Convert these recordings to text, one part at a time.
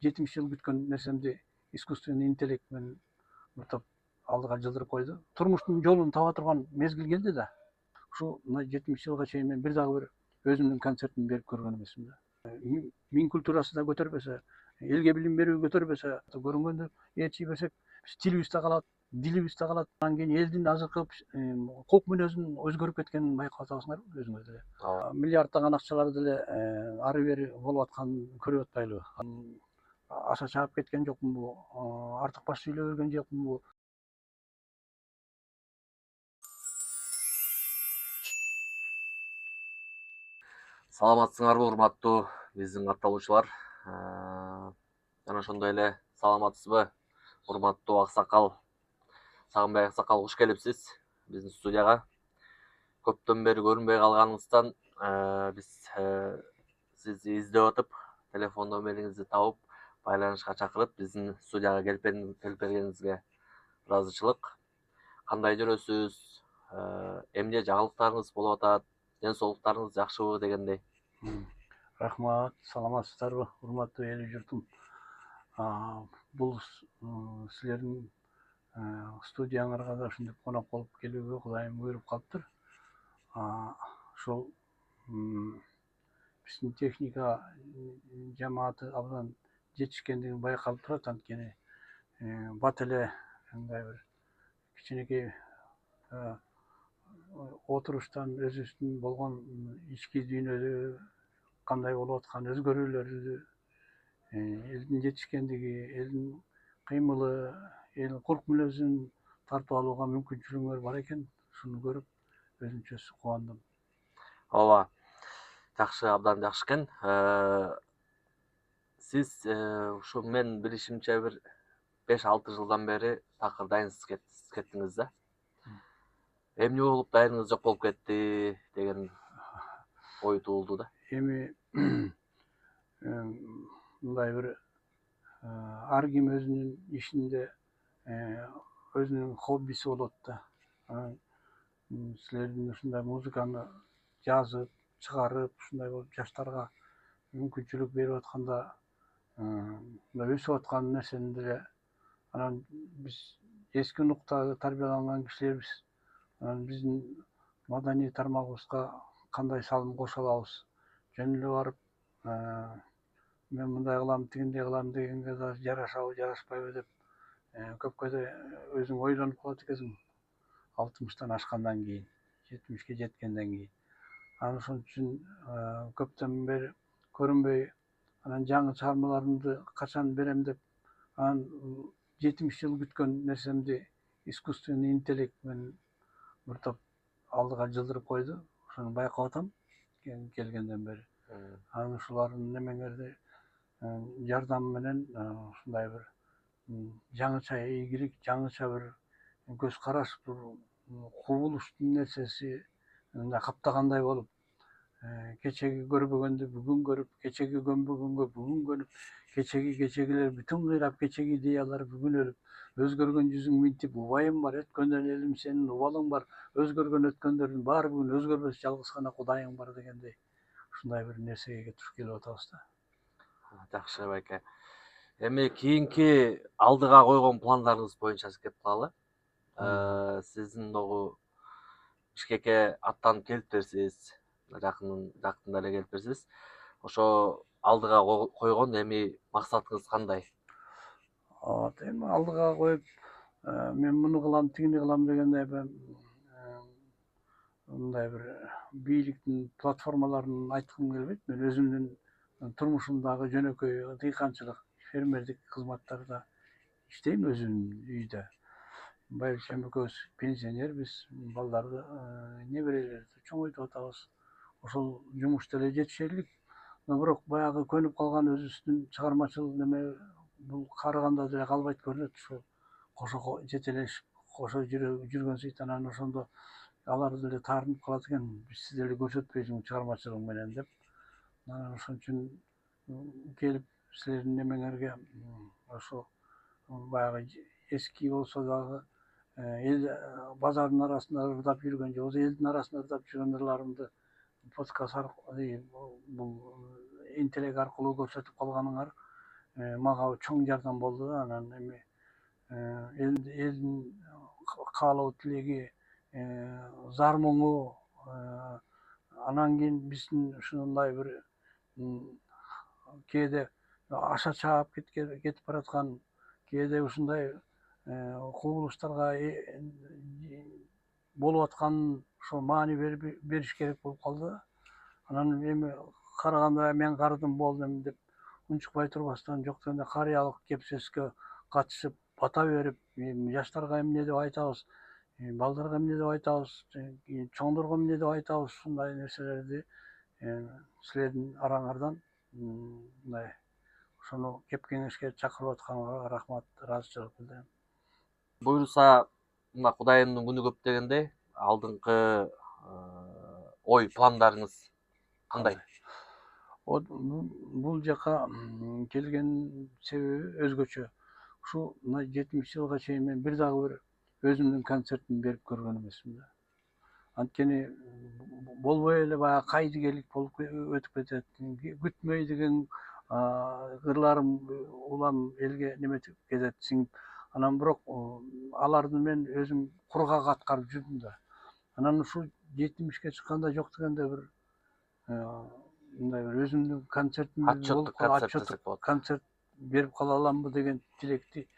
70 жыл күткөн нерсемди искусственный интеллект менен муртап алдыга жылдырып койду. Турмуштун жолун таба турган мезгил келди да. Ушул мына 70 жылга чейин мен бир дагы бир өзүмдүн концертимди берип көргөн эмесмин да. Мин культурасы да көтөрбөсө, элге билим берүү көтөрбөсө, көрүнгөндө ээрчи берсек, стилибиз да калат, дилибиз да калат. Анан кийин элдин азыркы кулк мүнөзүнүн өзгөрүп кеткенин байкап атасыңарбы өзүңөр деле. Миллиарддаган акчалар деле ары бери болуп атканын көрүп атпайлыбы? Аша чаап кеткен жокмунбу? Артык баш сүйлөп берген жокмунбу? Саламатсыңарбы урматтуу биздин катталуучулар? Жана ошондой эле саламатсызбы урматтуу аксакал, Сагынбай аксакал, куш келипсиз биздин студияга. Көптөн бери көрүнбөй калганыңыздан биз сизди издеп атып, телефон номериңизди тауып, байланышка чакырып, биздин студияга келип бергениңизге ыраазычылык. Кандай жүрөсүз? Эмне жаңылыктарыңыз болуп атат? Ден соолуктарыңыз жакшыбы дегендей. Рахмат, саламатсыздарбы урматтуу эл журтум? Бул силердин студияңарга да ушинтип конок болуп келүүгө Кудайым буйруп калыптыр. Ошол биздин техника жамааты абдан жетишкендиги байкалып турат. Анткени бат эле мындай бир кичинекей отуруштан өзүбүздүн болгон ички дүйнөдө кандай болуп аткан өзгөрүүлөрдү, элдин жетишкендиги, элдин кыймылы, элдин кулк мүнөзүн тартып алууга мүмкүнчүлүгүңөр бар экен. Ушуну көрүп өзүнчө кубандым. Ооба, жакшы, абдан жакшы экен. Сиз ушу мен билишимче бир 5-6 жылдан бери такыр дайынсыз кеттиңиз да. Эмне болуп дайыныңыз жок болуп кетти деген ой туулду да. Эми мындай бир ар ким өзүнүн ишинде өзүнүн хоббиси болот да. Силердин ушундай музыканы жазып, чыгарып, ушундай болуп жаштарга мүмкүнчүлүк берип атканда, мына өсүп аткан нерсени деле анан биз эски нукта тарбияланган кишилербиз. Анан биздин маданий тармагыбызга кандай салым кошо алабыз? Жөн эле барып мен мындай кылам, тигиндей кылам дегенге да жарашабы, жарашпайбы деп көпкө да өзүң ойлонуп калат экенсиң. 60-тан ашкандан кийин, 70-ке жеткенден кийин. Анан ошон үчүн көптөн бери көрүнбөй, анан жаңы чыгармаларымды качан берем деп, анан 70 жыл күткөн нерсемди искусственный интеллект менен муртап алдыга жылдырып койду. Ошону байкап атам келгенден бери. Анан ушулардын немеңерди жардамы менен ушундай бир жаңыча ийгилик, жаңыча бир көз караш, бир кубулуштун нерсеси мындай каптагандай болуп, кечеги көрбөгөндү бүгүн көрүп, кечеги көнбөгөнгө бүгүн көнүп, кечегилер бүтүн кыйрап, кечеги идеялар бүгүн өлүп, өзгөргөн жүзүң минтип убайым бар, өткөндөн элим сенин убалың бар, өзгөргөн өткөндөрдүн баары бүгүн өзгөрбөс, жалгыз гана Кудайың бар дегендей ушундай бир нерсеге туш келип атабыз да. Жакшы байке. Эми кийинки алдыга койгон пландарыңыз боюнча кеп калалы. Сиздин дагы Бишкекке аттанып келиптерсиз, жакында эле келиптерсиз. Ошо алдыга койгон эми максатыңыз кандай? Эми алдыга коюп, мен муну кылам, тигини кылам дегендей мындай бир бийликтин платформаларын айткым келбейт. Мен өзүмдүн турмушумдагы жөнөкөй дыйканчылык, фермердик кызматтарда иштейм өзүмдүн үйдө. Байбичем экөөбүз пенсионербиз, балдарды, неберелерди чоңойтуп атабыз. Ошол жумуш деле жетишерлик. Бирок баягы көнүп калган өзүбүздүн чыгармачыл неме бул карыганда деле калбайт көрүнөт. Ушул кошо жетелешип, кошо жүргөн сыйт, анан ошондо алар деле таарынып калат экен. Сиз деле көрсөтпөйсүң чыгармачылыгың менен деп. Анан ошон үчүн келип силердин немеңерге ошо баягы эски болсо дагы эл базардын арасында ырдап жүргөн же болбосо элдин арасында ырдап жүргөн ырларымды подкаст аркылуу, бул интеллект аркылуу көрсөтүп калганыңар мага чоң жардам болду да. Анан эми элдин каалоо тилеги, зар муңу, анан кийин биздин ушундай бир кээде аша чаап кетип бараткан, кээде ушундай кубулуштарга болуп атканын ошо маани бериш керек болуп калды да. Анан эми караганда мен карыдым болдум деп унчукпай турбастан, жок дегенде карыялык кепсеске катышып бата берип, жаштарга эмне деп айтабыз, балдарга эмне деп айтабыз, чоңдорго эмне деп айтабыз, ушундай нерселерди силердин араңардан мындай ошону кеп кеңешке чакырып атканга рахмат, ыраазычылык билдирем. Буюрса мына Кудайымдын күнү көп дегендей, алдыңкы ой пландарыңыз кандай? Бул жака келген себеби өзгөчө. Ушул мына 70 жылга чейин мен бир дагы бир өзүмдүн концертимди берип көргөн эмесмин да. Анткени болбой эле баягы кайдыгелик болуп өтүп кетет. Күтмөй деген ырларым улам элге неметип кетет, сиңип. Анан бирок аларды мен өзүм кургак аткарып жүрдүм да. Анан ушул 70ке чыкканда жок дегенде бир мындай бир өзүмдүн концертимди отчеттук концерт берип кала аламбы деген тилекти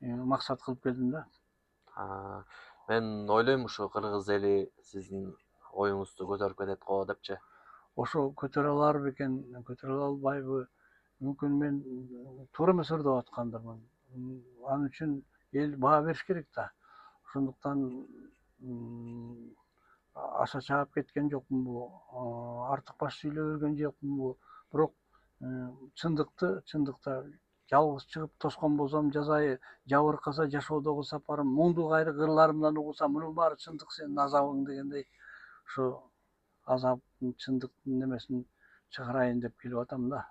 максат кылып келдим да. Мен ойлойм ушу кыргыз эли сиздин оюңузду көтөрүп кетет го депчи. Ошо көтөрө алар бекен, көтөрө албайбы? Мүмкүн мен туура эмес ырдап аткандырмын. Ал үчүн эл баа бериш керек да. Ошондуктан аша чаап кеткен жокмунбу, артык баш сүйлөп өргөн жокмунбу? Бирок чындыкта жалгыз чыгып тоскон болсом жазайы, жабыркаса жашоодогу сапарым, муңду кайры ырларымдан угусам, мунун баары чындык сенин азабың дегендей, ошо азаптын чындыктын немесин чыгарайын деп келип атам да.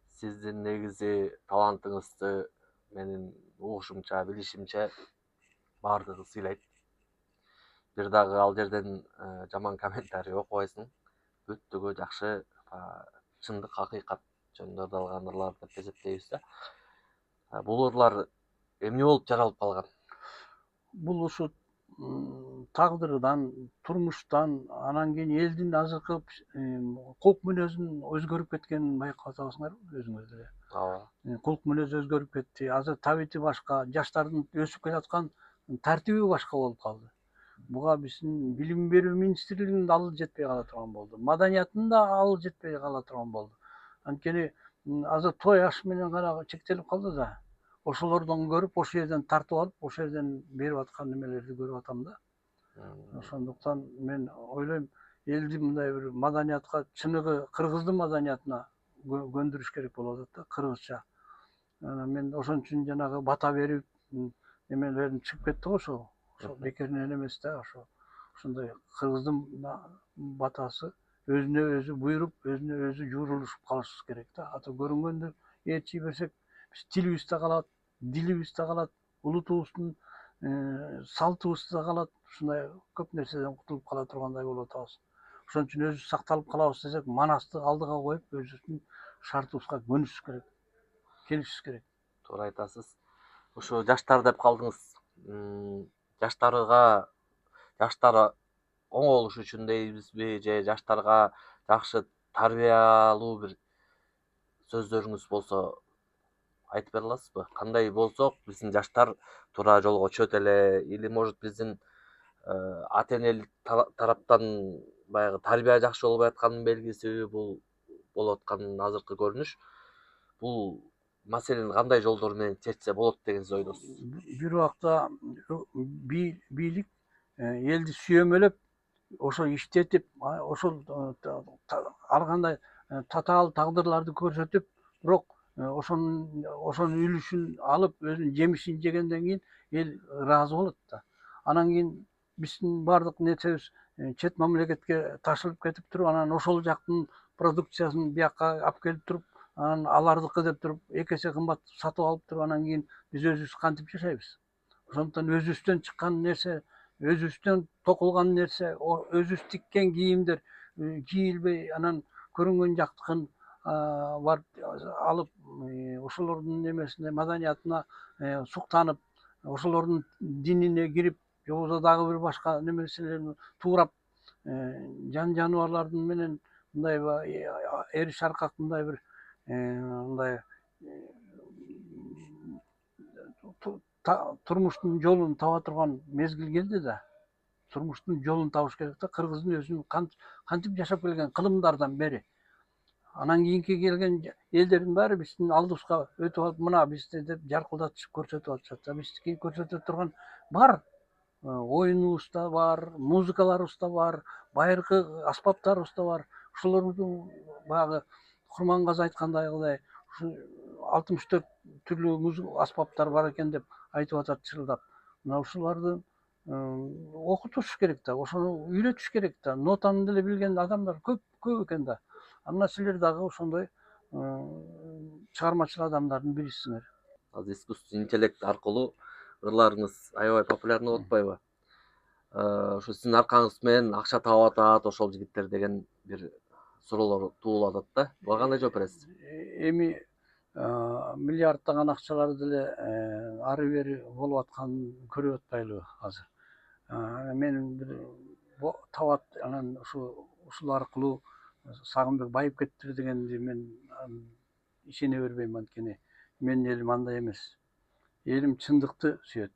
Сиздин негизи талантыңызды менин угушумча, билишимче баардыгы сыйлайт. Бир дагы ал жерден жаман комментарий окубайсың. Бүттүгү жакшы, чындык, акыйкат жөнүндө ырдалган ырлар деп эсептейбиз да. Бул ырлар эмне болуп жаралып калган? Бул ушу тагдырдан, турмуштан, анан кийин элдин азыркы кулк мүнөзүнүн өзгөрүп кеткенин байкап атабызыңарбы өзүңөр деле? Ооба. Кулк мүнөзү өзгөрүп кетти. Азыр табити башка, жаштардын өсүп келаткан тартиби башка болуп калды. Буга биздин билим берүү министрлигинин да алы жетпей кала турган болду. Маданияттын да алы жетпей кала турган болду. Анткени азыр той аш менен гана чектелип калды да. Ошолордон көрүп, ошол жерден тартып алып, ошол жерден берип аткан немелерди көрүп атам да. Ошондуктан мен ойлойм, элди мындай бир маданиятка, чыныгы кыргыздын маданиятына көндүрүш керек болуп атат да, кыргызча. Анан мен ошон үчүн жанагы бата берип немелерим чыгып кетти го ошол. Ошол бекеринен эмес да, ошондой кыргыздын батасы өзүнө өзү буйруп, өзүнө өзү жуурулушуп калыш керек да. Ата көрүнгөндө ээрчи берсек, биз тилибиз да калат, дилибиз да калат, улутубуздун салтыбыз да калат. Ушундай көп нерседен кутулуп кала тургандай болуп атабыз. Ошон үчүн өзүбүз сакталып калабыз десек, манасты алдыга коюп, өзүбүздүн шартыбызга көнүшүбүз керек, келишибиз керек. Туура айтасыз. Ушу жаштар деп калдыңыз. Жаштар оң болуш үчүн дейбизби, же жаштарга жакшы тарбиялуу бир сөздөрүңүз болсо айтып бере аласызбы? Кандай болсок биздин жаштар туура жолго түшөт эле, или может биздин ата энелик тараптан баягы тарбия жакшы болбой атканын белгисиби бул болуп аткан азыркы көрүнүш? Бул маселени кандай жолдор менен чечсе болот деген сиз ойлойсуз? Бир убакта бийлик элди сүйөмөлөп, ошо иштетип, ошол ар кандай татаал тагдырларды көрсөтүп, бирок ошонун үлүшүн алып, өзүнүн жемишин жегенден кийин эл ыраазы болот да. Анан кийин биздин баардык нерсебиз чет мамлекетке ташылып кетип туруп, анан ошол жактын продукциясын бияка алып келип туруп, анан алардыкы деп туруп эки эсе кымбат сатып алып туруп, анан кийин биз өзүбүз кантип жашайбыз? Ошондуктан өзүбүздөн чыккан нерсе, өзүбүздөн токулган нерсе, өзүбүз тиккен кийимдер кийилбей, анан көрүнгөн жактыкын барып алып ошолордун немесине маданиятына суктанып, ошолордун динине кирип, же болбосо дагы бир башка немеселерин туурап, жан жаныбарлардын менен мындай эри шаркак мындай бир мындай турмуштун жолун таба турган мезгил келди да. Турмуштун жолун табыш керек да. Кыргыздын өзүнүн кантип жашап келген кылымдардан бери. Анан кийинки келген элдердин баары биздин алдыбызга өтүп алып, мына бизди деп жаркылдатышып көрсөтүп атышат. Биздики көрсөтө турган бар. Оюнубуз да бар, музыкаларыбыз да бар, байыркы аспаптарыбыз да бар. Ошолордун баягы Курмангазы айткандайгыдай ушу 64 түрлүү аспаптар бар экен деп айтып атат чырылдап. Мына ушуларды окутуш керек да, ошону үйрөтүш керек да. Нотаны деле билген адамдар көп экен да. Анда силер дагы ошондой чыгармачыл адамдардын бирисиңер. Азыр искусственный интеллект аркылуу ырларыңыз аябай популярный болуп атпайбы? Ушу сиздин аркаңыз менен акча таап атат ошол жигиттер деген бир суроолор туулуп атат да. Буга кандай жооп бересиз? Эми миллиарддаган акчалар деле ары бери болуп атканын көрүп атпайлыбы азыр? Мен бир табат, анан ушул аркылуу Сагынбек байып кетти дегенди мен ишене бербейм, анткени менин элим андай эмес. Элим чындыкты сүйөт.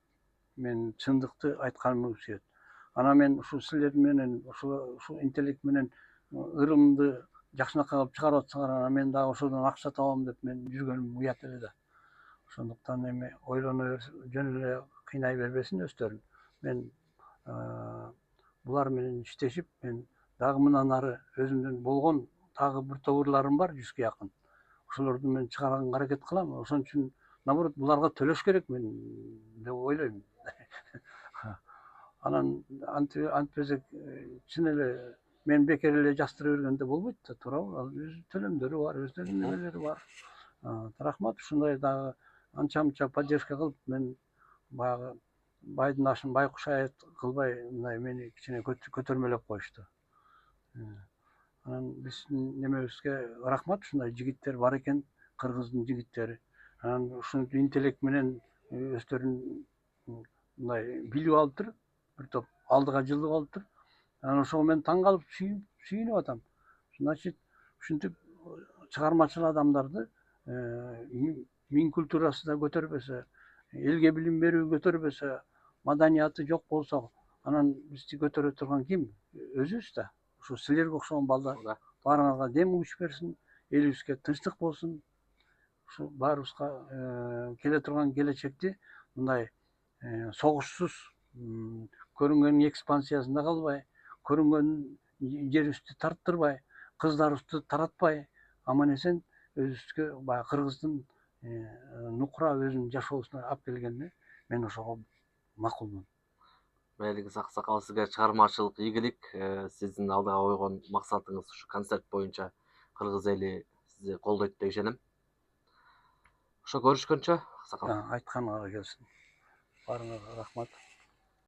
Мен чындыкты айтканымды сүйөт. Анан мен ушул силер менен ушул интеллект менен ырымды жакшынакай кылып чыгарып атсаңар, анан мен дагы ошодон акча табам деп мен жүргөнүм уят эле да. Ошондуктан эми ойлоно жөн эле кыйнай бербесин өздөрүн. Мен булар менен иштешип, мен дагы мындан ары өзүмдүн болгон дагы бир топ ырларым бар, 100ге жакын. Ошолорду мен чыгарганга аракет кылам. Ошон үчүн наоборот буларга төлөш керек мен деп ойлойм. Анан антпесек чын эле мен бекер эле жаштыра бергенде болбойт да, туурабы? Ал өз төлөмдөрү бар, өздөрүнүн немелери бар. Рахмат, ушундай дагы анча мынча поддержка кылып, мен баягы байдын ашын байкуш аят кылбай, мындай мени кичине көтөрмөлөп коюшту. Анан биздин немебизге рахмат, ушундай жигиттер бар экен, кыргыздын жигиттери. Анан ушул интеллект менен өздөрүн мындай билип алыптыр, бир топ алдыга жылып алыптыр. Анан ошого мен таң калып сүйүнүп атам. Значит, ушинтип чыгармачыл адамдарды мин культурасы да көтөрбөсө, элге билим берүү көтөрбөсө, маданияты жок болсо, анан бизди көтөрө турган ким? Өзүбүз да. Ушу силерге окшогон балдар баарыңарга дем күч берсин, элибизге тынчтык болсун. Ушу баарыбызга келе турган келечекти мындай согушсуз, көрүнгөндүн экспансиясында калбай, көрүнгөн жерибизди тарттырбай, кыздарыбызды таратпай, аман эсен өзүбүзгө баягы кыргыздын нукура өзүнүн жашоосуна алып келгенине мен ошого макулмун. Мээлиңиз аксакал, сизге чыгармачылык ийгилик. Сиздин алдыга койгон максатыңыз ушу концерт боюнча кыргыз эли сизди колдойт деп ишенем. Ошо көрүшкөнчө аксакал. Айтканыңарга келсин. Баарыңарга рахмат.